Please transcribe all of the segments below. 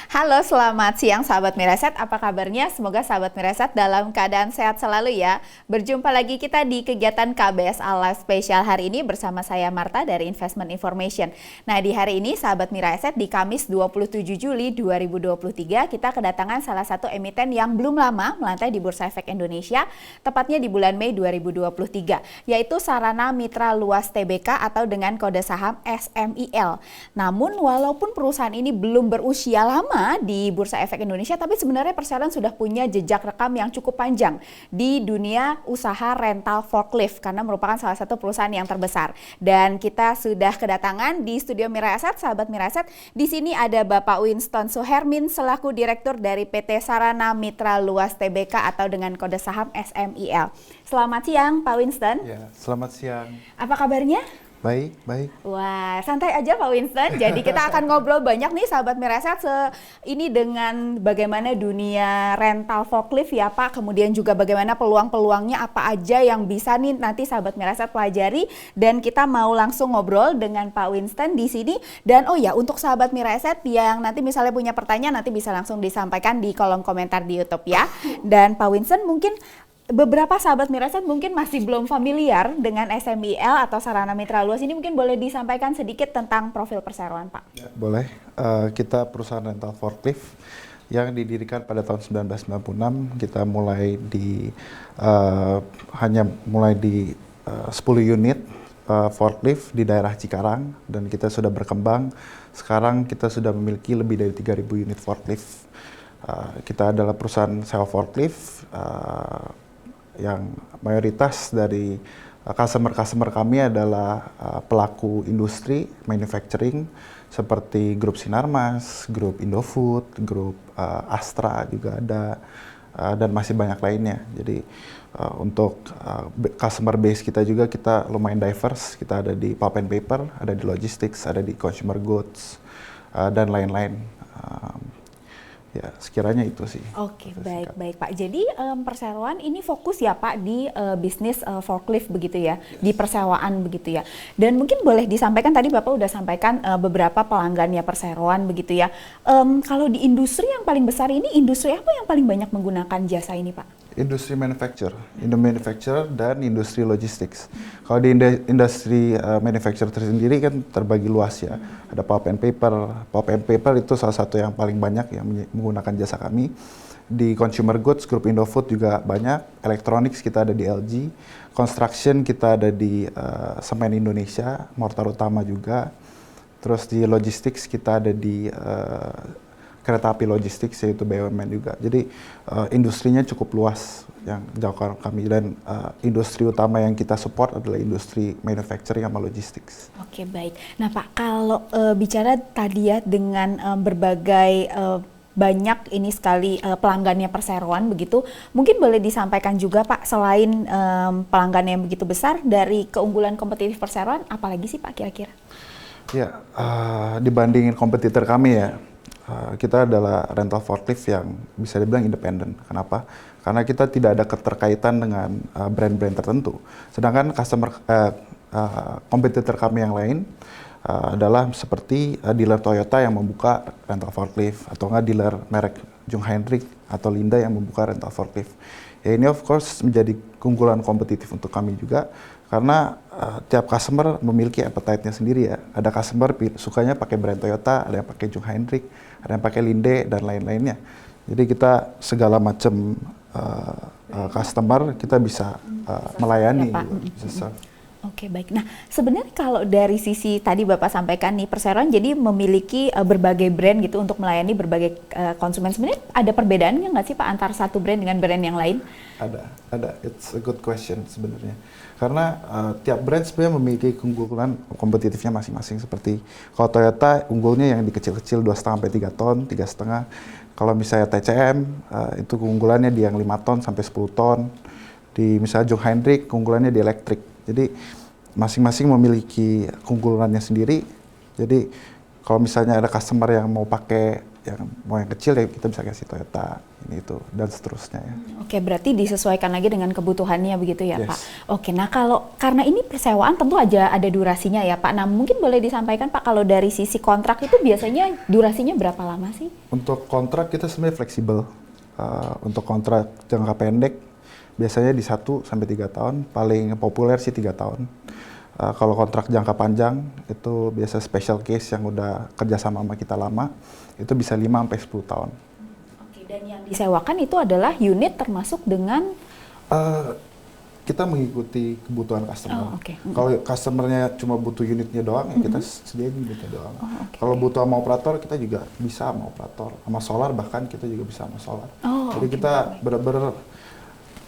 Halo, selamat siang sahabat Miraset. Apa kabarnya? Semoga sahabat Miraset dalam keadaan sehat selalu ya. Berjumpa lagi kita di kegiatan KBS Live Special hari ini bersama saya Marta dari Investment Information. Nah, di hari ini sahabat Miraset di Kamis 27 Juli 2023 kita kedatangan salah satu emiten yang belum lama melantai di Bursa Efek Indonesia, tepatnya di bulan Mei 2023, yaitu Sarana Mitra Luas Tbk atau dengan kode saham SMIL. Namun walaupun perusahaan ini belum berusia lama di Bursa Efek Indonesia, tapi sebenarnya Perseroan sudah punya jejak rekam yang cukup panjang di dunia usaha rental forklift karena merupakan salah satu perusahaan yang terbesar. Dan kita sudah kedatangan di studio Miraset, sahabat Miraset. Di sini ada Bapak Winston Suhermin selaku Direktur dari PT Sarana Mitra Luas Tbk atau dengan kode saham SMIL. Selamat siang Pak Winston. Ya, selamat siang. Apa kabarnya? Baik, baik. Wah, santai aja Pak Winston. Jadi kita akan ngobrol banyak nih sahabat Miraset ini dengan bagaimana dunia rental forklift ya Pak. Kemudian juga bagaimana peluang-peluangnya apa aja yang bisa nih nanti sahabat Miraset pelajari. Dan kita mau langsung ngobrol dengan Pak Winston di sini. Dan oh ya, untuk sahabat Miraset yang nanti misalnya punya pertanyaan nanti bisa langsung disampaikan di kolom komentar di YouTube ya. Dan Pak Winston mungkin beberapa sahabat Miraset mungkin masih belum familiar dengan SMIL atau Sarana Mitra Luas ini, mungkin boleh disampaikan sedikit tentang profil Perseroan, Pak? Ya, boleh. Kita perusahaan rental forklift yang didirikan pada tahun 1996. Kita hanya mulai di 10 unit forklift di daerah Cikarang, dan kita sudah berkembang. Sekarang kita sudah memiliki lebih dari 3.000 unit forklift. Kita adalah perusahaan sewa forklift yang mayoritas dari customer kami adalah pelaku industri manufacturing seperti grup Sinarmas, grup Indofood, grup Astra juga ada, dan masih banyak lainnya. Jadi untuk customer base kita juga kita lumayan diverse. Kita ada di pulp and paper, ada di logistics, ada di consumer goods, dan lain-lain. Ya, sekiranya itu sih. Oke, baik Pak. Jadi Perseroan ini fokus ya Pak di bisnis forklift begitu ya, di persewaan begitu ya. Dan mungkin boleh disampaikan, tadi Bapak udah sampaikan beberapa pelanggannya Perseroan begitu ya. Kalau di industri yang paling besar ini, industri apa yang paling banyak menggunakan jasa ini Pak? Industri manufacturer dan industri logistics. Kalau di industri manufacturer tersendiri kan terbagi luas ya. Ada pulp and paper. Pulp and paper itu salah satu yang paling banyak yang menggunakan jasa kami. Di consumer goods, grup Indofood juga banyak. Electronics kita ada di LG. Construction kita ada di Semen Indonesia, Mortar Utama juga. Terus di logistics kita ada di kereta api logistik, yaitu BUMN juga. Jadi industrinya cukup luas yang jangkauan kami, dan industri utama yang kita support adalah industri manufacturing sama logistics. Oke, baik. Nah Pak, kalau bicara tadi ya dengan berbagai banyak ini sekali pelanggannya Perseroan begitu, mungkin boleh disampaikan juga Pak, selain pelanggannya yang begitu besar, dari keunggulan kompetitif Perseroan apalagi sih Pak kira-kira? Ya, dibandingin kompetitor kami ya, kita adalah rental forklift yang bisa dibilang independen. Kenapa? Karena kita tidak ada keterkaitan dengan brand-brand tertentu. Sedangkan kompetitor kami yang lain adalah seperti dealer Toyota yang membuka rental forklift, atau nggak dealer merek Jungheinrich atau Linda yang membuka rental forklift. Ya, ini of course menjadi keunggulan kompetitif untuk kami juga, karena tiap customer memiliki appetite-nya sendiri ya. Ada customer sukanya pakai brand Toyota, ada yang pakai Jungheinrich, ada yang pakai Linde, dan lain-lainnya. Jadi kita segala macam customer kita bisa melayani. Oke, baik. Nah, sebenarnya kalau dari sisi tadi Bapak sampaikan nih, Perseroan jadi memiliki berbagai brand gitu untuk melayani berbagai konsumen. Sebenarnya ada perbedaannya nggak sih Pak antara satu brand dengan brand yang lain? Ada. It's a good question sebenarnya. Karena tiap brand sebenarnya memiliki keunggulan kompetitifnya masing-masing. Seperti kalau Toyota unggulnya yang di kecil-kecil 2,5 sampai 3 ton, 3,5. Kalau misalnya TCM itu keunggulannya di yang 5 ton sampai 10 ton. Di misalnya Jungheinrich keunggulannya di elektrik. Jadi masing-masing memiliki keunggulannya sendiri. Jadi kalau misalnya ada customer yang mau pakai yang mau yang kecil ya kita bisa kasih Toyota ini itu dan seterusnya ya. Oke, berarti disesuaikan lagi dengan kebutuhannya begitu ya, Yes. Pak. Oke, nah kalau karena ini persewaan tentu aja ada durasinya ya, Pak. Nah, mungkin boleh disampaikan Pak kalau dari sisi kontrak itu biasanya durasinya berapa lama sih? Untuk kontrak kita sebenarnya fleksibel. Untuk kontrak jangka pendek biasanya di 1 sampai 3 tahun, paling populer sih 3 tahun. Kalau kontrak jangka panjang itu biasa special case yang udah kerjasama sama kita lama, itu bisa 5 sampai 10 tahun. Oke, dan yang disewakan itu adalah unit termasuk dengan Kita mengikuti kebutuhan customer. Oh, oke. Kalau customernya cuma butuh unitnya doang, ya kita sediain unitnya doang. oke. Kalau butuh sama operator, kita juga bisa sama operator. Sama solar bahkan kita juga bisa sama solar. Oh, Jadi oke, kita benar-benar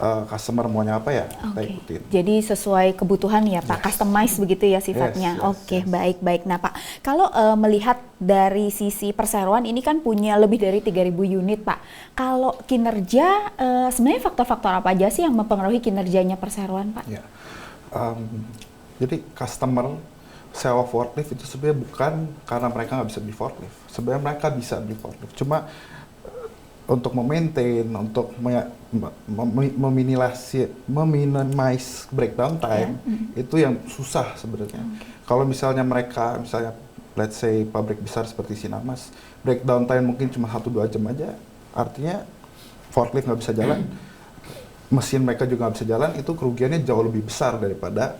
customer maunya apa ya, kita Oke. ikutin. Jadi sesuai kebutuhan ya Pak, customize begitu ya sifatnya. Yes, Oke, yes. baik-baik. Nah Pak, kalau melihat dari sisi perseroan ini kan punya lebih dari 3.000 unit Pak. Kalau kinerja, sebenarnya faktor-faktor apa aja sih yang mempengaruhi kinerjanya perseroan Pak? Ya. Jadi customer sewa forklift itu sebenarnya bukan karena mereka nggak bisa beli forklift. Sebenarnya mereka bisa beli forklift. Cuma untuk memaintain, untuk meminimize breakdown time, itu yang susah sebenarnya. Kalau misalnya mereka, let's say pabrik besar seperti Sinamas, breakdown time mungkin cuma 1-2 jam aja, artinya forklift nggak bisa jalan, mesin mereka juga nggak bisa jalan, itu kerugiannya jauh lebih besar daripada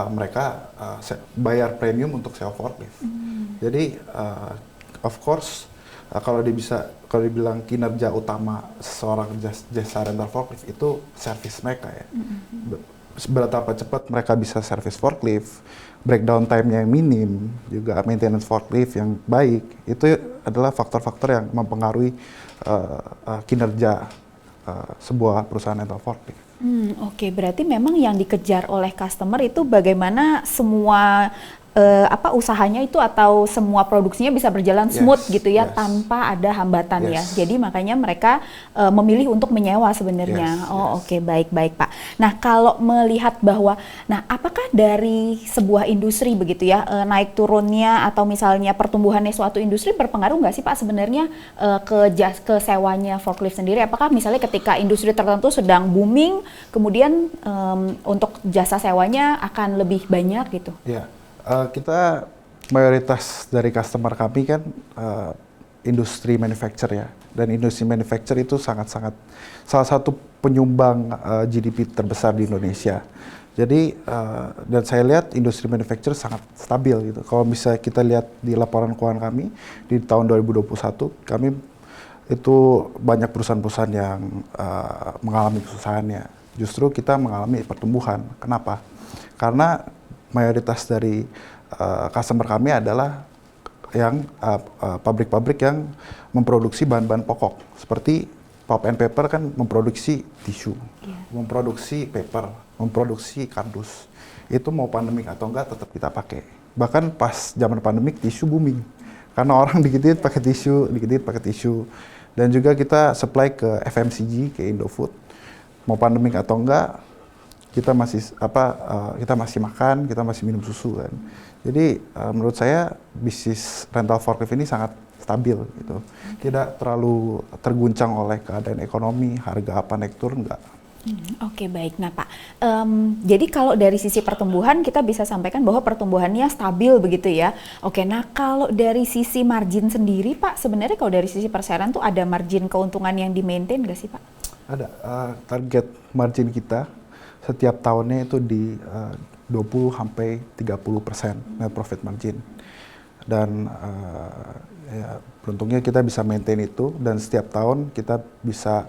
mereka bayar premium untuk sewa forklift. Jadi, of course, kalau dibilang kinerja utama seorang jasa rental forklift itu service mereka ya. Berapa cepat mereka bisa service forklift, breakdown time-nya yang minim, juga maintenance forklift yang baik, itu adalah faktor-faktor yang mempengaruhi kinerja sebuah perusahaan rental forklift. Oke, berarti memang yang dikejar oleh customer itu bagaimana semua usahanya itu atau semua produksinya bisa berjalan smooth gitu ya, tanpa ada hambatan ya. Jadi makanya mereka memilih untuk menyewa sebenarnya. Oke, baik-baik Pak. Nah, kalau melihat bahwa, apakah dari sebuah industri begitu ya, naik turunnya atau misalnya pertumbuhannya suatu industri berpengaruh nggak sih Pak sebenarnya ke sewanya forklift sendiri? Apakah misalnya ketika industri tertentu sedang booming, kemudian untuk jasa sewanya akan lebih banyak gitu? Ya. Kita mayoritas dari customer kami kan industri manufacture ya, dan industri manufacture itu sangat-sangat salah satu penyumbang GDP terbesar di Indonesia. Jadi dan saya lihat industri manufacture sangat stabil gitu. Kalau misalnya kita lihat di laporan keuangan kami di tahun 2021, kami itu banyak perusahaan-perusahaan yang mengalami kesusahannya. Justru kita mengalami pertumbuhan. Kenapa? Karena mayoritas dari customer kami adalah yang pabrik-pabrik yang memproduksi bahan-bahan pokok seperti pulp and paper kan memproduksi tisu, memproduksi paper, memproduksi kardus. Itu mau pandemik atau enggak tetap kita pakai. Bahkan pas zaman pandemik tisu booming karena orang dikit-dikit pakai tisu, dikit-dikit pakai tisu. Dan juga kita supply ke FMCG, ke Indofood. Mau pandemik atau enggak, kita masih makan, kita masih minum susu kan. Jadi menurut saya bisnis rental forklift ini sangat stabil gitu. Tidak terlalu terguncang oleh keadaan ekonomi, harga apa naik turun enggak. Oke, baik. Nah Pak, jadi kalau dari sisi pertumbuhan kita bisa sampaikan bahwa pertumbuhannya stabil begitu ya. Oke, nah kalau dari sisi margin sendiri Pak, sebenarnya kalau dari sisi perseroan tuh ada margin keuntungan yang di-maintain nggak sih Pak? Ada, target margin kita setiap tahunnya itu di 20-30% net profit margin. Dan ya, beruntungnya kita bisa maintain itu, dan setiap tahun kita bisa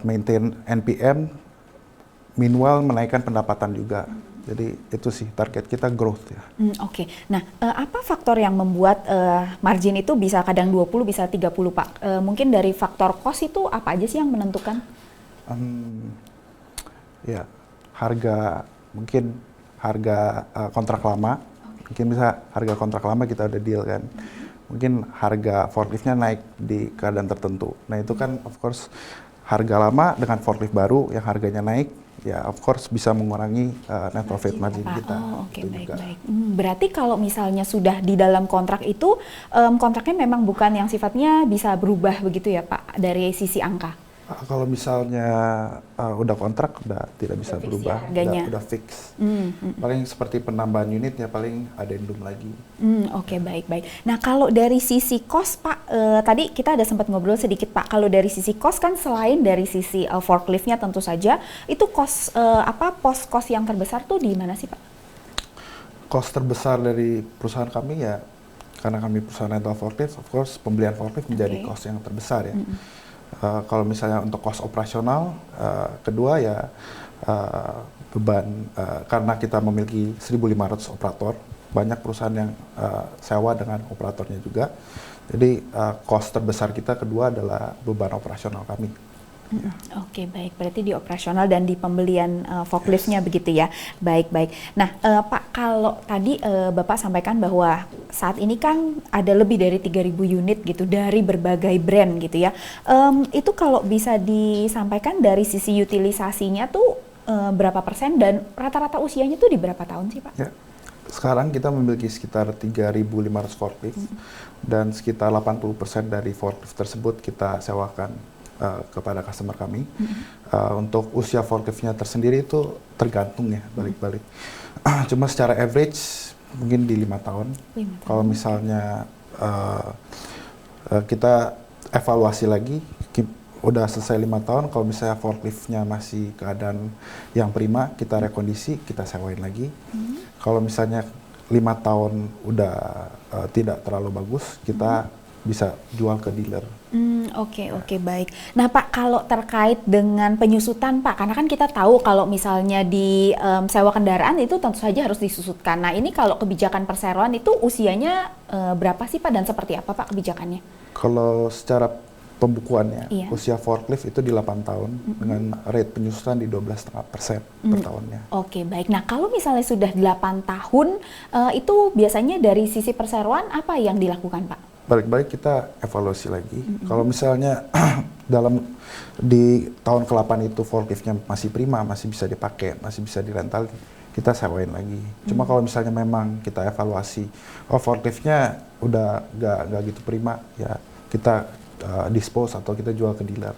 maintain NPM, meanwhile menaikkan pendapatan juga. Jadi itu sih target kita growth ya. Oke. Nah, apa faktor yang membuat margin itu bisa kadang 20, bisa 30 Pak? Mungkin dari faktor cost itu apa aja sih yang menentukan? Ya, mungkin harga kontrak lama, mungkin bisa harga kontrak lama kita udah deal kan. Mungkin harga forkliftnya naik di keadaan tertentu. Nah itu kan of course harga lama dengan forklift baru yang harganya naik, ya of course bisa mengurangi net profit margin Pak. kita. Oh, oke, Itu baik, juga. baik. Berarti kalau misalnya sudah di dalam kontrak itu, kontraknya memang bukan yang sifatnya bisa berubah begitu ya Pak, dari sisi angka? Kalau misalnya udah kontrak, udah tidak bisa Udah fix berubah, ya harganya? udah fix. Paling seperti penambahan unit ya paling addendum lagi. Oke, baik, baik. Nah, kalau dari sisi cost, Pak, tadi kita ada sempat ngobrol sedikit, Pak. Kalau dari sisi cost kan selain dari sisi forkliftnya tentu saja, itu cost pos cost yang terbesar tuh di mana sih, Pak? Cost terbesar dari perusahaan kami ya, karena kami perusahaan rental forklift, of course pembelian forklift menjadi cost yang terbesar ya. Kalau misalnya untuk cost operasional, kedua ya beban, karena kita memiliki 1.500 operator, banyak perusahaan yang sewa dengan operatornya juga. Jadi cost terbesar kita kedua adalah beban operasional kami. Oke, baik. Berarti di operasional dan di pembelian forkliftnya begitu ya. Baik, baik. Nah, Pak, kalau tadi Bapak sampaikan bahwa saat ini kan ada lebih dari 3.000 unit gitu dari berbagai brand gitu ya. Itu kalau bisa disampaikan dari sisi utilisasinya tuh berapa persen dan rata-rata usianya tuh di berapa tahun sih, Pak? Ya. Sekarang kita memiliki sekitar 3.500 forklift dan sekitar 80% dari forklift tersebut kita sewakan kepada customer kami. Untuk usia forkliftnya tersendiri itu tergantung ya, balik-balik. Cuma secara average mungkin di 5 tahun. Kalau misalnya kita evaluasi lagi, udah selesai 5 tahun, kalau misalnya forkliftnya masih keadaan yang prima, kita rekondisi, kita sewain lagi. Kalau misalnya 5 tahun udah tidak terlalu bagus, kita bisa jual ke dealer. Oke, baik. Nah Pak, kalau terkait dengan penyusutan Pak, karena kan kita tahu kalau misalnya di sewa kendaraan itu tentu saja harus disusutkan. Nah ini kalau kebijakan perseroan itu usianya berapa sih Pak dan seperti apa Pak kebijakannya? Kalau secara pembukuannya, Iya. usia forklift itu di 8 tahun dengan rate penyusutan di 12,5% per tahunnya. Oke, baik. Nah kalau misalnya sudah 8 tahun, itu biasanya dari sisi perseroan apa yang dilakukan Pak? Balik-balik kita evaluasi lagi. Kalau misalnya di tahun ke-8 itu forkliftnya masih prima, masih bisa dipakai, masih bisa dirental, kita sewain lagi. Cuma kalau misalnya memang kita evaluasi, forkliftnya udah nggak gitu prima, ya kita dispose atau kita jual ke dealer.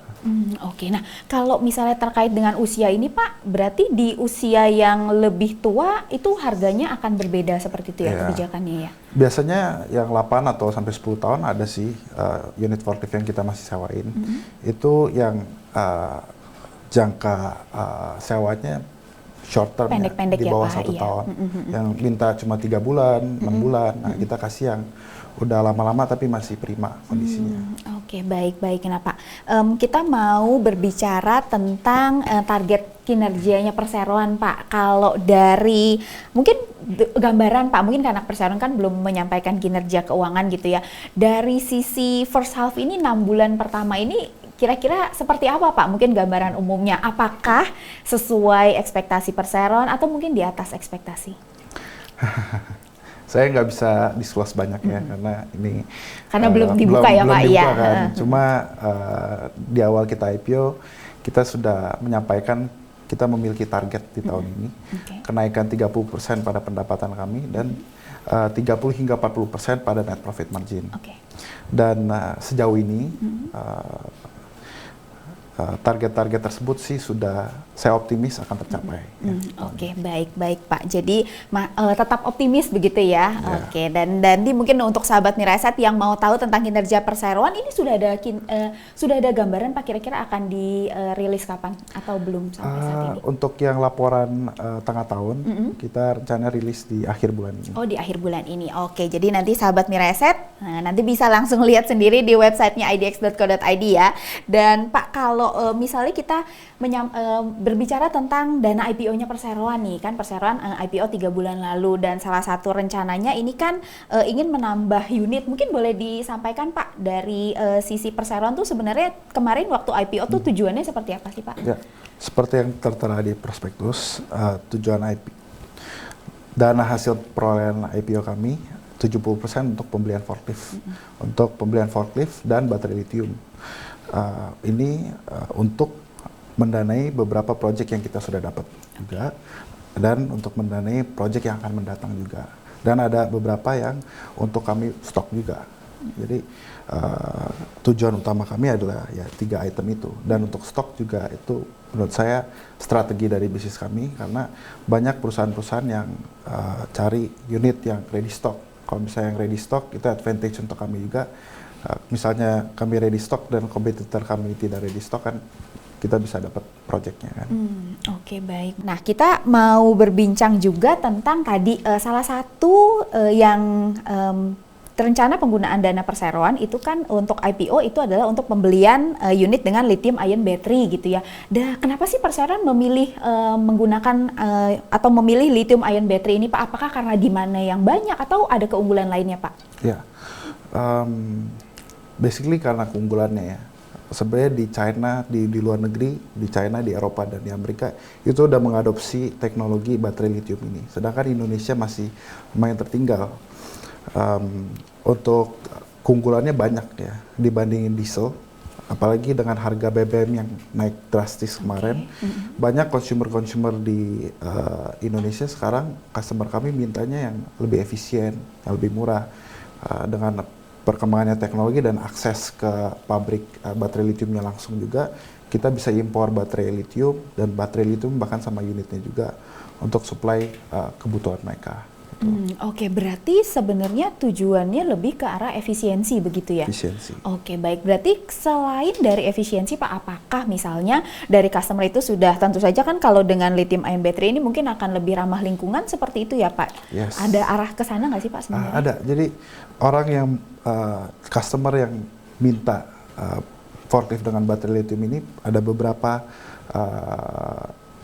Oke, nah kalau misalnya terkait dengan usia ini Pak, berarti di usia yang lebih tua itu harganya akan berbeda seperti itu ya kebijakannya ya? Biasanya yang 8 atau sampai 10 tahun ada sih unit forklift yang kita masih sewain. Itu yang jangka sewanya short term ya, Pendek-pendek di ya, bawah Pak, 1 iya. tahun. Yang minta cuma 3 bulan, 6 bulan, nah kita kasih yang udah lama-lama tapi masih prima kondisinya. Oke, baik-baik. Nah Pak, kita mau berbicara tentang target kinerjanya perseroan Pak. Kalau dari mungkin gambaran Pak, mungkin karena perseroan kan belum menyampaikan kinerja keuangan gitu ya. Dari sisi first half ini 6 bulan pertama ini kira-kira seperti apa Pak? Mungkin gambaran umumnya. Apakah sesuai ekspektasi perseroan atau mungkin di atas ekspektasi? Saya nggak bisa disclose banyak ya karena ini belum dibuka ya Pak, iya. Kan. Cuma di awal kita IPO kita sudah menyampaikan kita memiliki target di tahun ini kenaikan 30% pada pendapatan kami dan 30 hingga 40% pada net profit margin. Dan sejauh ini target-target tersebut sih sudah saya optimis akan tercapai. Oke, baik Pak. Jadi tetap optimis begitu ya. Oke, dan mungkin untuk sahabat Miraset yang mau tahu tentang kinerja perseroan ini sudah ada gambaran Pak kira-kira akan dirilis kapan atau belum sampai saat ini? Untuk yang laporan tengah tahun kita rencana rilis di akhir bulan ini. Oh, di akhir bulan ini. Oke, jadi nanti sahabat Miraset nanti bisa langsung lihat sendiri di websitenya idx.co.id ya. Dan Pak, kalau misalnya kita berbicara tentang dana IPO-nya perseroan nih, kan perseroan IPO 3 bulan lalu dan salah satu rencananya ini kan ingin menambah unit. Mungkin boleh disampaikan Pak dari sisi perseroan tuh sebenarnya kemarin waktu IPO tuh tujuannya seperti apa sih Pak? Ya, seperti yang tertera di prospektus, tujuan dana hasil perolehan IPO kami 70% untuk pembelian forklift, untuk pembelian forklift dan baterai lithium. Ini untuk mendanai beberapa proyek yang kita sudah dapat juga, dan untuk mendanai proyek yang akan mendatang juga. Dan ada beberapa yang untuk kami stok juga. Jadi tujuan utama kami adalah ya 3 item itu. Dan untuk stok juga itu menurut saya strategi dari bisnis kami, karena banyak perusahaan-perusahaan yang cari unit yang ready stock. Kalau misalnya yang ready stock itu advantage untuk kami juga. Misalnya kami ready stock dan kompetitor kami tidak ready stock, kan kita bisa dapat proyeknya kan. Oke, baik. Nah, kita mau berbincang juga tentang tadi salah satu yang rencana penggunaan dana perseroan itu kan untuk IPO itu adalah untuk pembelian unit dengan lithium ion battery gitu ya. Kenapa sih perseroan memilih menggunakan atau memilih lithium ion battery ini, Pak? Apakah karena demand-nya yang banyak atau ada keunggulan lainnya, Pak? Ya, basically karena keunggulannya ya. Sebenarnya di China, di luar negeri, di China, di Eropa, dan di Amerika itu udah mengadopsi teknologi baterai lithium ini. Sedangkan Indonesia masih lumayan tertinggal. Untuk keunggulannya banyak ya dibandingin diesel. Apalagi dengan harga BBM yang naik drastis kemarin. Banyak consumer di Indonesia sekarang, customer kami mintanya yang lebih efisien, yang lebih murah. Dengan perkembangannya teknologi dan akses ke pabrik baterai lithiumnya langsung juga, kita bisa impor baterai lithium dan baterai lithium bahkan sama unitnya juga untuk supply kebutuhan mereka. Oke, berarti sebenarnya tujuannya lebih ke arah efisiensi begitu ya? Efisiensi. Oke, baik. Berarti selain dari efisiensi, Pak, apakah misalnya dari customer itu sudah tentu saja kan kalau dengan lithium ion battery ini mungkin akan lebih ramah lingkungan seperti itu ya, Pak? Yes. Ada arah ke sana nggak sih, Pak, sebenarnya? Ada. Jadi orang yang customer yang minta forklift dengan baterai lithium ini ada beberapa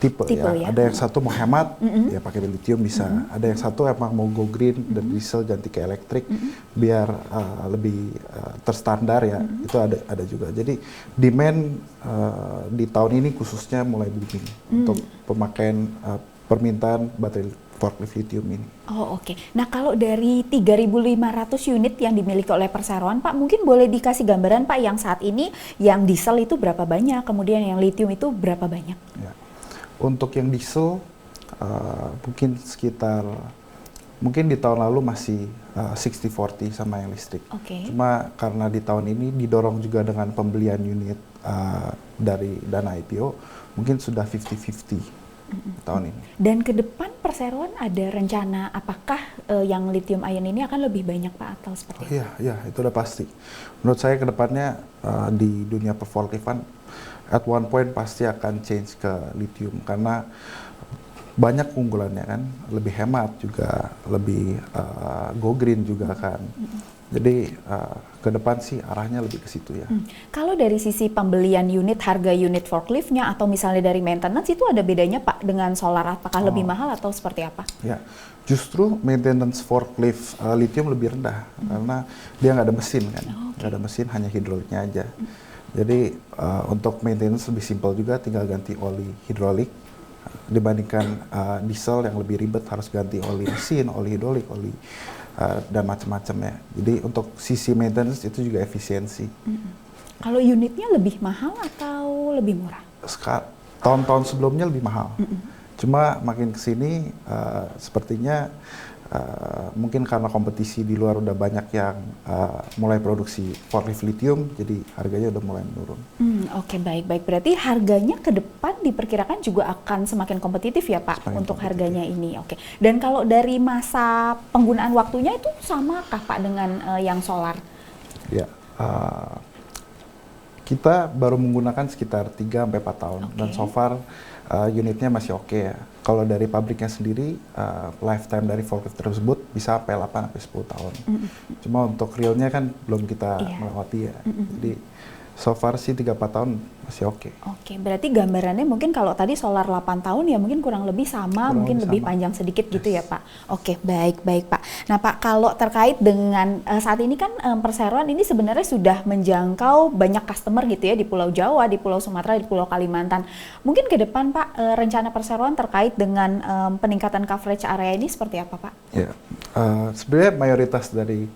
tipe ya. Ada yang satu mau hemat, ya pakai lithium bisa. Ada yang satu emang mau go green dan diesel ganti ke elektrik biar lebih terstandar ya. Itu ada juga. Jadi demand di tahun ini khususnya mulai booming untuk pemakaian permintaan baterai forklift lithium ini. Oh, oke. Nah, kalau dari 3.500 unit yang dimiliki oleh perseroan, Pak, mungkin boleh dikasih gambaran, Pak, yang saat ini yang diesel itu berapa banyak, kemudian yang lithium itu berapa banyak? Ya. Untuk yang diesel mungkin di tahun lalu masih 60-40 sama yang listrik. Cuma karena di tahun ini didorong juga dengan pembelian unit dari dana IPO, mungkin sudah 50-50 tahun ini. Dan ke depan perseroan ada rencana apakah yang lithium ion ini akan lebih banyak, Pak, atau seperti apa? Iya, itu udah pasti. Menurut saya ke depannya di dunia perforkliftan at one point pasti akan change ke lithium karena banyak keunggulannya kan, lebih hemat juga, lebih go green juga kan. Jadi ke depan sih arahnya lebih ke situ ya. Kalau dari sisi pembelian unit, harga unit forkliftnya atau misalnya dari maintenance itu ada bedanya, Pak, dengan solar? Apakah lebih mahal atau seperti apa? Ya, justru maintenance forklift lithium lebih rendah karena dia nggak ada mesin kan, nggak ada mesin, hanya hidroliknya aja. Jadi untuk maintenance lebih simpel juga, tinggal ganti oli hidrolik dibandingkan diesel yang lebih ribet, harus ganti oli mesin, oli hidrolik, oli dan macam-macam ya. Jadi untuk sisi maintenance itu juga efisiensi. Kalau unitnya lebih mahal atau lebih murah? Tahun-tahun sebelumnya lebih mahal. Cuma makin kesini sepertinya mungkin karena kompetisi di luar udah banyak yang mulai produksi forklift lithium, jadi harganya udah mulai menurun. Oke, baik. Berarti harganya ke depan diperkirakan juga akan semakin kompetitif ya, Pak, untuk harganya ini. Oke. Dan kalau dari masa penggunaan waktunya itu samakah, Pak, dengan yang solar? Ya, kita baru menggunakan sekitar 3-4 tahun dan so far unitnya masih oke ya. Kalau dari pabriknya sendiri, lifetime dari forklift tersebut bisa sampai 8-10 tahun. Cuma untuk realnya kan belum kita melewati ya. Jadi so far sih 3-4 tahun masih oke. Oke, berarti gambarannya mungkin kalau tadi solar 8 tahun ya mungkin kurang lebih sama, mungkin lebih panjang sedikit gitu ya, Pak. Oke, baik Pak. Nah, Pak, kalau terkait dengan saat ini kan perseroan ini sebenarnya sudah menjangkau banyak customer gitu ya di Pulau Jawa, di Pulau Sumatera, di Pulau Kalimantan. Mungkin ke depan, Pak, rencana perseroan terkait dengan peningkatan coverage area ini seperti apa, Pak? Ya, sebenarnya mayoritas dari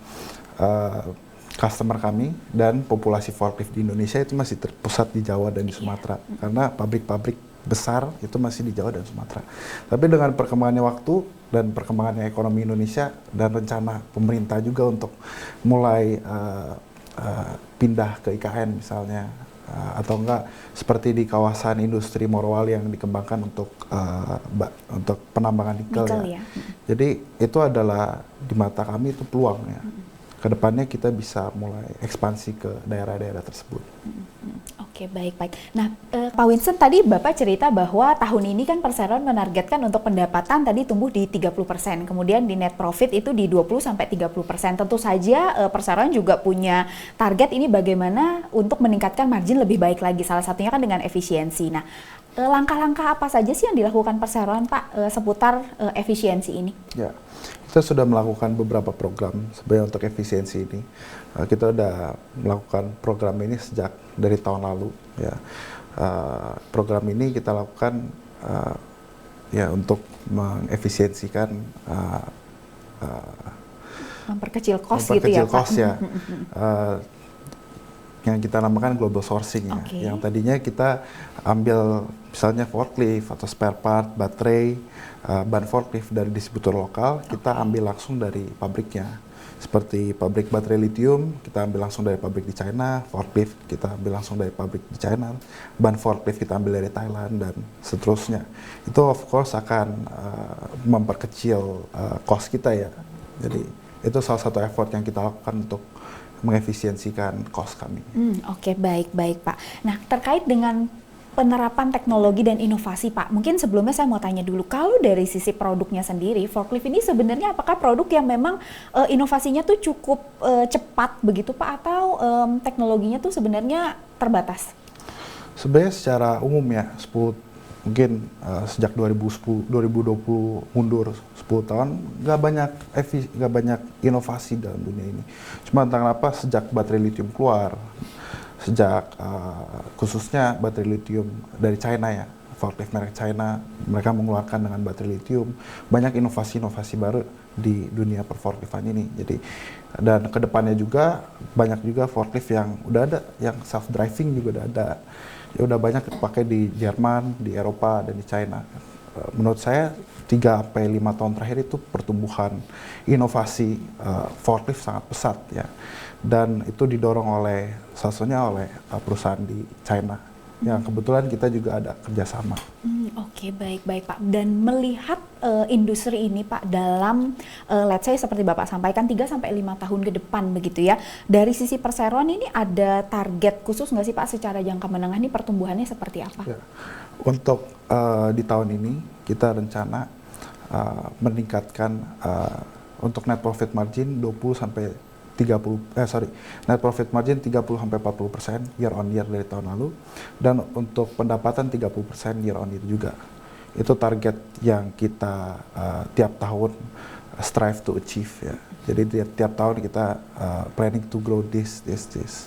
customer kami dan populasi forklift di Indonesia itu masih terpusat di Jawa dan di Sumatera, karena pabrik-pabrik besar itu masih di Jawa dan Sumatera. Tapi dengan perkembangannya waktu dan perkembangannya ekonomi Indonesia dan rencana pemerintah juga untuk mulai pindah ke IKN misalnya, atau enggak seperti di kawasan industri Morowali yang dikembangkan untuk penambangan nikel ya. Jadi itu adalah di mata kami itu peluang ya. Kedepannya kita bisa mulai ekspansi ke daerah-daerah tersebut. Oke, baik. Nah, Pak Winston tadi Bapak cerita bahwa tahun ini kan perseroan menargetkan untuk pendapatan tadi tumbuh di 30%, kemudian di net profit itu di 20-30%. Tentu saja perseroan juga punya target ini bagaimana untuk meningkatkan margin lebih baik lagi, salah satunya kan dengan efisiensi. Nah, langkah-langkah apa saja sih yang dilakukan perseroan Pak seputar efisiensi ini? Ya, kita sudah melakukan beberapa program sebenarnya untuk efisiensi ini. Kita sudah melakukan program ini sejak dari tahun lalu. Ya, program ini kita lakukan ya untuk mengefisiensikan, memperkecil cost gitu ya Pak? Ya. Yang kita namakan global sourcing ya. Yang tadinya kita ambil misalnya forklift atau spare part, baterai, ban forklift dari distributor lokal, kita ambil langsung dari pabriknya. Seperti pabrik baterai lithium, kita ambil langsung dari pabrik di China, forklift kita ambil langsung dari pabrik di China, ban forklift kita ambil dari Thailand, dan seterusnya. Itu of course akan memperkecil cost kita ya. Jadi itu salah satu effort yang kita lakukan untuk mengefisiensikan cost kami. Oke, baik Pak. Nah, terkait dengan penerapan teknologi dan inovasi Pak, mungkin sebelumnya saya mau tanya dulu, kalau dari sisi produknya sendiri, forklift ini sebenarnya apakah produk yang memang inovasinya tuh cukup cepat begitu Pak, atau teknologinya tuh sebenarnya terbatas? Sebenarnya secara umum ya, mungkin sejak 2020 mundur 10 tahun, nggak banyak inovasi dalam dunia ini. Cuma entah kenapa sejak baterai lithium keluar, sejak khususnya baterai lithium dari China ya, forklift merek China, mereka mengeluarkan dengan baterai lithium, banyak inovasi-inovasi baru di dunia perforkliftan ini. Jadi, dan kedepannya juga banyak juga forklift yang udah ada, yang self driving juga udah ada. Ya udah banyak dipakai di Jerman, di Eropa, dan di China. Menurut saya 3-5 tahun terakhir itu pertumbuhan inovasi forklift sangat pesat ya, dan itu didorong oleh salah satunya oleh perusahaan di China yang kebetulan kita juga ada kerjasama. Oke, baik Pak. Dan melihat industri ini Pak dalam let's say seperti Bapak sampaikan 3-5 tahun ke depan begitu ya, dari sisi perseroan ini ada target khusus nggak sih Pak secara jangka menengah ini pertumbuhannya seperti apa? Ya. Untuk di tahun ini kita rencana meningkatkan untuk net profit margin net profit margin 30-40% year on year dari tahun lalu, dan untuk pendapatan 30% year on year juga. Itu target yang kita tiap tahun strive to achieve ya. Jadi tiap tahun kita planning to grow this.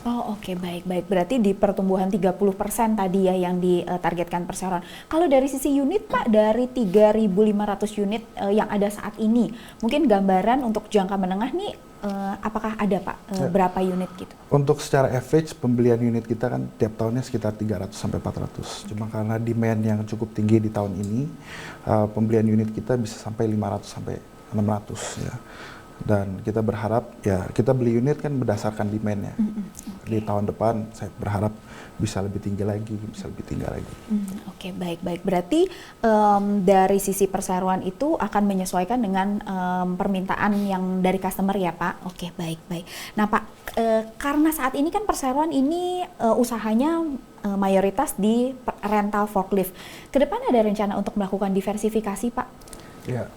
Oh oke, baik. Berarti di pertumbuhan 30% tadi ya yang ditargetkan perseroan. Kalau dari sisi unit Pak, dari 3.500 unit yang ada saat ini, mungkin gambaran untuk jangka menengah nih apakah ada Pak berapa unit gitu? Untuk secara average pembelian unit kita kan tiap tahunnya sekitar 300-400. Cuma karena demand yang cukup tinggi di tahun ini, pembelian unit kita bisa sampai 500-600 ya. Dan kita berharap ya, kita beli unit kan berdasarkan demand-nya. Di tahun depan saya berharap bisa lebih tinggi lagi. Oke, baik. Berarti dari sisi perseroan itu akan menyesuaikan dengan permintaan yang dari customer ya Pak. Oke, baik. Nah Pak, karena saat ini kan perseroan ini usahanya mayoritas di rental forklift. Kedepan ada rencana untuk melakukan diversifikasi Pak? Ya.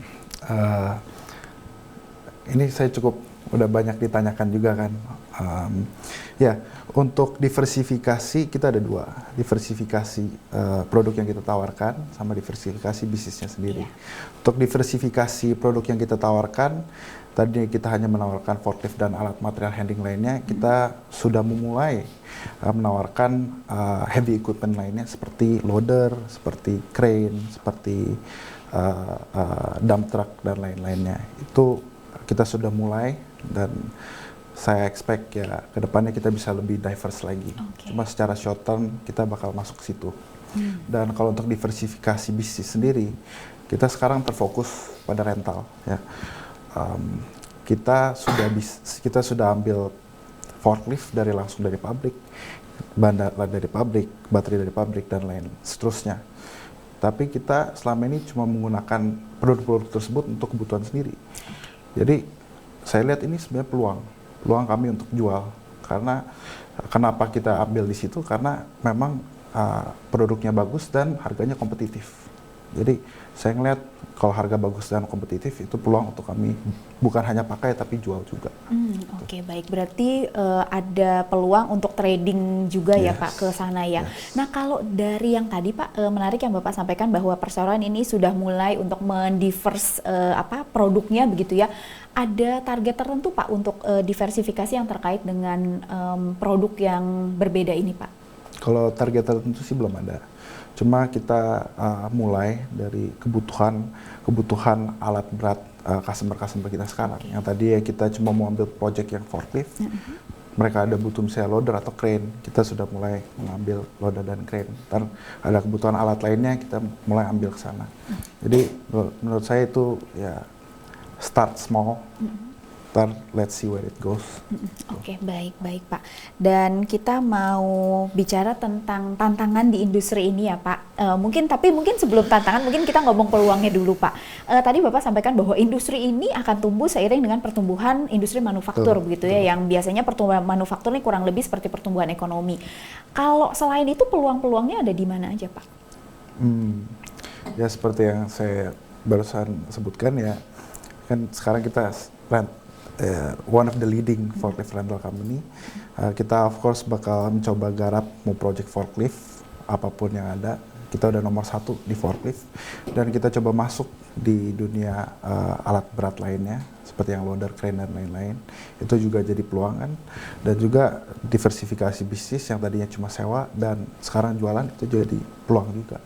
Ini saya udah banyak ditanyakan juga kan. Ya, untuk diversifikasi kita ada 2, diversifikasi produk yang kita tawarkan sama diversifikasi bisnisnya sendiri. Untuk diversifikasi produk yang kita tawarkan, tadi kita hanya menawarkan forklift dan alat material handling lainnya, kita sudah memulai menawarkan heavy equipment lainnya seperti loader, seperti crane, seperti dump truck dan lain-lainnya. Itu kita sudah mulai, dan saya expect ya kedepannya kita bisa lebih diverse lagi. Cuma secara short term kita bakal masuk ke situ. Dan kalau untuk diversifikasi bisnis sendiri, kita sekarang terfokus pada rental. Ya. Kita sudah ambil forklift langsung dari pabrik, bahan dari pabrik, baterai dari pabrik dan lain seterusnya. Tapi kita selama ini cuma menggunakan produk-produk tersebut untuk kebutuhan sendiri. Jadi saya lihat ini sebenarnya peluang kami untuk jual. Karena kenapa kita ambil di situ? Karena memang produknya bagus dan harganya kompetitif. Jadi saya ngeliat kalau harga bagus dan kompetitif itu peluang untuk kami bukan hanya pakai tapi jual juga. Oke, baik. Berarti ada peluang untuk trading juga ya Pak ke sana ya. Nah kalau dari yang tadi Pak menarik yang Bapak sampaikan bahwa perseroan ini sudah mulai untuk mendivers produknya begitu ya. Ada target tertentu Pak untuk diversifikasi yang terkait dengan produk yang berbeda ini Pak? Kalau target tertentu sih belum ada. Cuma kita mulai dari kebutuhan alat berat customer kita sekarang. Yang tadi ya kita cuma mau ambil project yang forklift. Mereka ada butuh misalnya loader atau crane, kita sudah mulai mengambil loader dan crane. Dan ada kebutuhan alat lainnya kita mulai ambil ke sana. Jadi menurut saya itu ya start small. Let's see where it goes. Oke, baik Pak. Dan kita mau bicara tentang tantangan di industri ini ya Pak. Mungkin sebelum tantangan, mungkin kita ngomong peluangnya dulu Pak. Tadi Bapak sampaikan bahwa industri ini akan tumbuh seiring dengan pertumbuhan industri manufaktur begitu ya, yang biasanya pertumbuhan manufaktur ini kurang lebih seperti pertumbuhan ekonomi. Kalau selain itu peluang-peluangnya ada di mana aja Pak? Ya seperti yang saya barusan sebutkan ya, kan sekarang kita one of the leading forklift rental company. Kita of course bakal mencoba garap mau project forklift apapun yang ada. Kita udah nomor 1 di forklift dan kita coba masuk di dunia alat berat lainnya seperti yang loader, crane dan lain-lain. Itu juga jadi peluang kan. Dan juga diversifikasi bisnis yang tadinya cuma sewa dan sekarang jualan itu jadi peluang juga.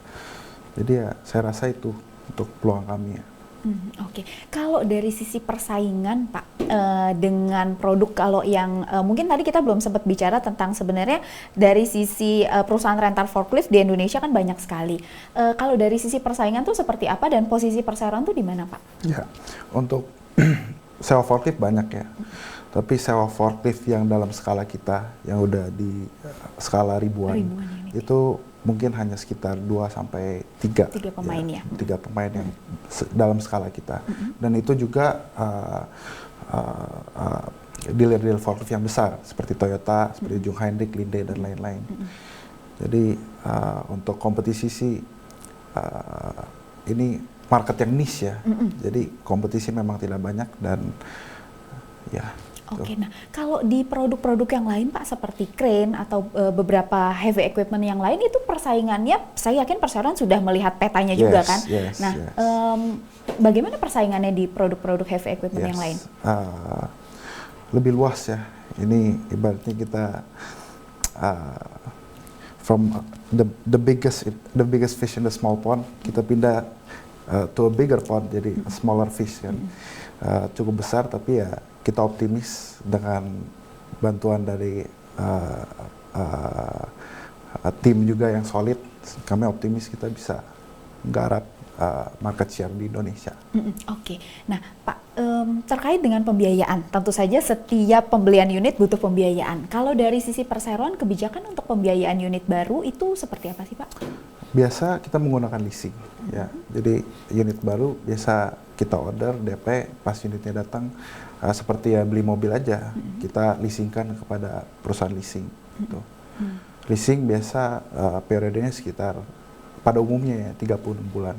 Jadi ya saya rasa itu untuk peluang kami ya. Oke. Kalau dari sisi persaingan Pak dengan produk kalau yang mungkin tadi kita belum sempat bicara tentang sebenarnya dari sisi perusahaan rental forklift di Indonesia kan banyak sekali. Kalau dari sisi persaingan tuh seperti apa dan posisi perseroan tuh di mana Pak? Ya, untuk sewa forklift banyak ya. Tapi sewa forklift yang dalam skala kita yang udah di skala ribuan itu mungkin hanya sekitar 2 sampai 3 pemain ya. 3 pemain yang dalam skala kita. Dan itu juga dealer-dealer forklift yang besar seperti Toyota, seperti Jung Heinrich, Linde dan lain-lain. Jadi untuk kompetisi sih ini market yang niche ya. Jadi kompetisi memang tidak banyak dan ya. Oke, nah kalau di produk-produk yang lain Pak seperti crane atau beberapa heavy equipment yang lain itu persaingannya, saya yakin perseroan sudah melihat petanya juga kan. Nah, bagaimana persaingannya di produk-produk heavy equipment yang lain? Lebih luas ya. Ini ibaratnya kita from the biggest fish in the small pond, kita pindah to a bigger pond, jadi a smaller fish kan. Cukup besar tapi ya kita optimis dengan bantuan dari tim juga yang solid, kami optimis kita bisa garap market share di Indonesia. Oke. Nah Pak, terkait dengan pembiayaan, tentu saja setiap pembelian unit butuh pembiayaan. Kalau dari sisi perseroan, kebijakan untuk pembiayaan unit baru itu seperti apa sih Pak? Biasa kita menggunakan leasing ya. Jadi unit baru biasa kita order DP, pas unitnya datang seperti ya beli mobil aja, kita leasingkan kepada perusahaan leasing. Gitu. Leasing biasa periodenya sekitar pada umumnya ya 36 bulan.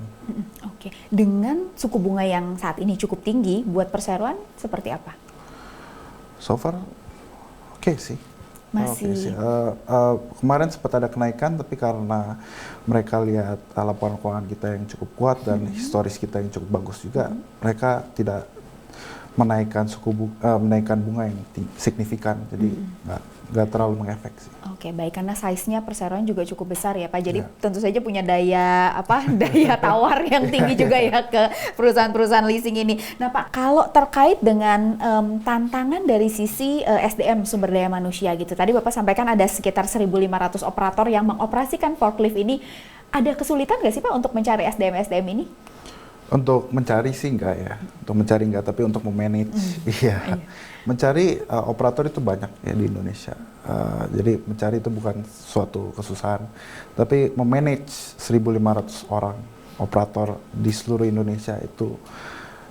Oke. Dengan suku bunga yang saat ini cukup tinggi, buat perseroan seperti apa? So far oke sih. Masih. Kemarin sempat ada kenaikan, tapi karena mereka lihat laporan keuangan kita yang cukup kuat dan historis kita yang cukup bagus juga, mereka tidak menaikkan bunga yang signifikan, jadi nggak terlalu mengefek sih. Oke, baik, karena size-nya perseroan juga cukup besar ya Pak, jadi tentu saja punya daya tawar yang tinggi juga ya ke perusahaan-perusahaan leasing ini. Nah Pak, kalau terkait dengan tantangan dari sisi SDM, sumber daya manusia gitu, tadi Bapak sampaikan ada sekitar 1.500 operator yang mengoperasikan forklift ini, ada kesulitan nggak sih Pak untuk mencari SDM ini? Untuk mencari sih enggak ya, tapi untuk memanage, iya. Mencari operator itu banyak ya di Indonesia. Jadi mencari itu bukan suatu kesusahan, tapi memanage 1.500 orang operator di seluruh Indonesia itu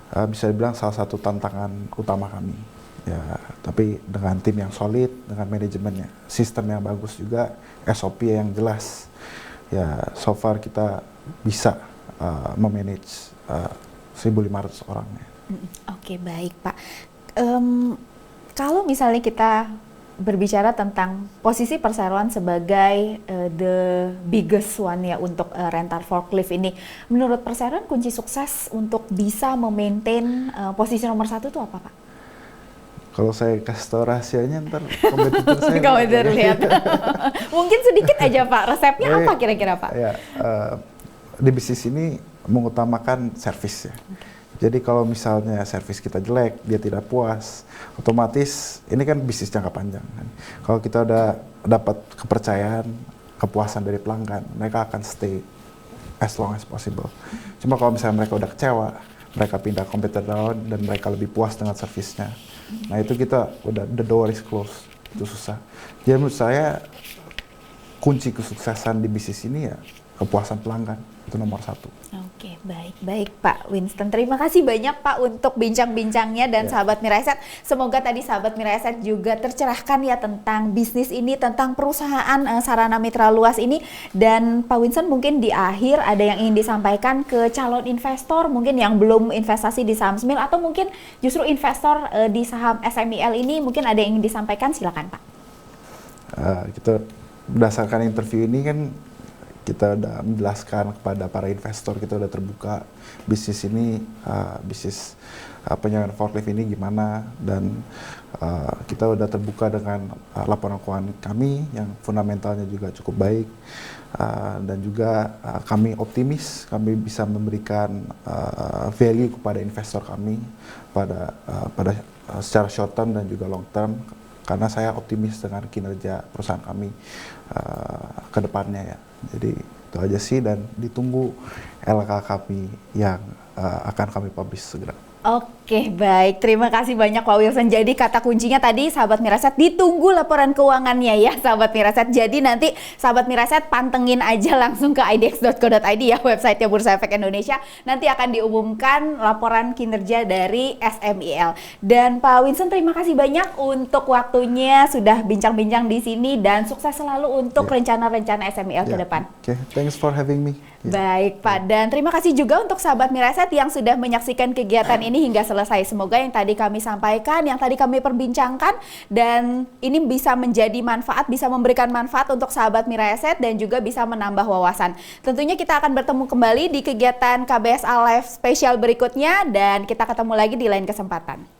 bisa dibilang salah satu tantangan utama kami. Ya, tapi dengan tim yang solid, dengan manajemennya, sistem yang bagus juga, SOP yang jelas. Ya, so far kita bisa memanage 1.500 orang. Oke, baik Pak. Kalau misalnya kita berbicara tentang posisi perseroan sebagai the biggest one ya untuk rental forklift ini, menurut perseroan kunci sukses untuk bisa memaintain posisi nomor 1 itu apa Pak? Kalau saya kasih tau rahasianya ntar kompetitor saya kompetitor lihat. Mungkin sedikit aja Pak, resepnya apa kira-kira Pak? Ya, di bisnis ini mengutamakan servis ya. Jadi kalau misalnya servis kita jelek, dia tidak puas, otomatis ini kan bisnis jangka panjang kan. Kalau kita udah dapat kepercayaan, kepuasan dari pelanggan, mereka akan stay as long as possible. Cuma kalau misalnya mereka udah kecewa, mereka pindah kompetitor lain dan mereka lebih puas dengan servisnya. Nah itu kita udah the door is closed, itu susah. Jadi menurut saya kunci kesuksesan di bisnis ini ya kepuasan pelanggan, itu nomor 1. Oke, baik Pak Winston. Terima kasih banyak Pak untuk bincang-bincangnya dan sahabat Miraset. Semoga tadi sahabat Miraset juga tercerahkan ya tentang bisnis ini, tentang perusahaan sarana mitra luas ini. Dan Pak Winston mungkin di akhir ada yang ingin disampaikan ke calon investor mungkin yang belum investasi di saham SMIL atau mungkin justru investor di saham SMIL ini, mungkin ada yang ingin disampaikan, silakan Pak. Kita berdasarkan interview ini kan kita udah menjelaskan kepada para investor, kita udah terbuka bisnis ini, bisnis penyewaan forklift ini gimana, dan kita udah terbuka dengan laporan keuangan kami yang fundamentalnya juga cukup baik, dan juga kami optimis kami bisa memberikan value kepada investor kami pada secara short term dan juga long term, karena saya optimis dengan kinerja perusahaan kami ke depannya ya. Jadi itu aja sih, dan ditunggu LK kami yang akan kami publish segera. Oke, baik. Terima kasih banyak Pak Wilson. Jadi kata kuncinya tadi sahabat Miraset, ditunggu laporan keuangannya ya sahabat Miraset. Jadi nanti sahabat Miraset pantengin aja langsung ke idx.co.id ya, websitenya Bursa Efek Indonesia. Nanti akan diumumkan laporan kinerja dari SMIL. Dan Pak Wilson, terima kasih banyak untuk waktunya sudah bincang-bincang di sini, dan sukses selalu untuk rencana-rencana SMIL ke depan. Oke, thanks for having me. Baik Pak, dan terima kasih juga untuk sahabat Miraset yang sudah menyaksikan kegiatan ini hingga selesai. Semoga yang tadi kami sampaikan, yang tadi kami perbincangkan, dan ini bisa menjadi manfaat, bisa memberikan manfaat untuk sahabat Miraset dan juga bisa menambah wawasan. Tentunya kita akan bertemu kembali di kegiatan KBSA Live spesial berikutnya, dan kita ketemu lagi di lain kesempatan.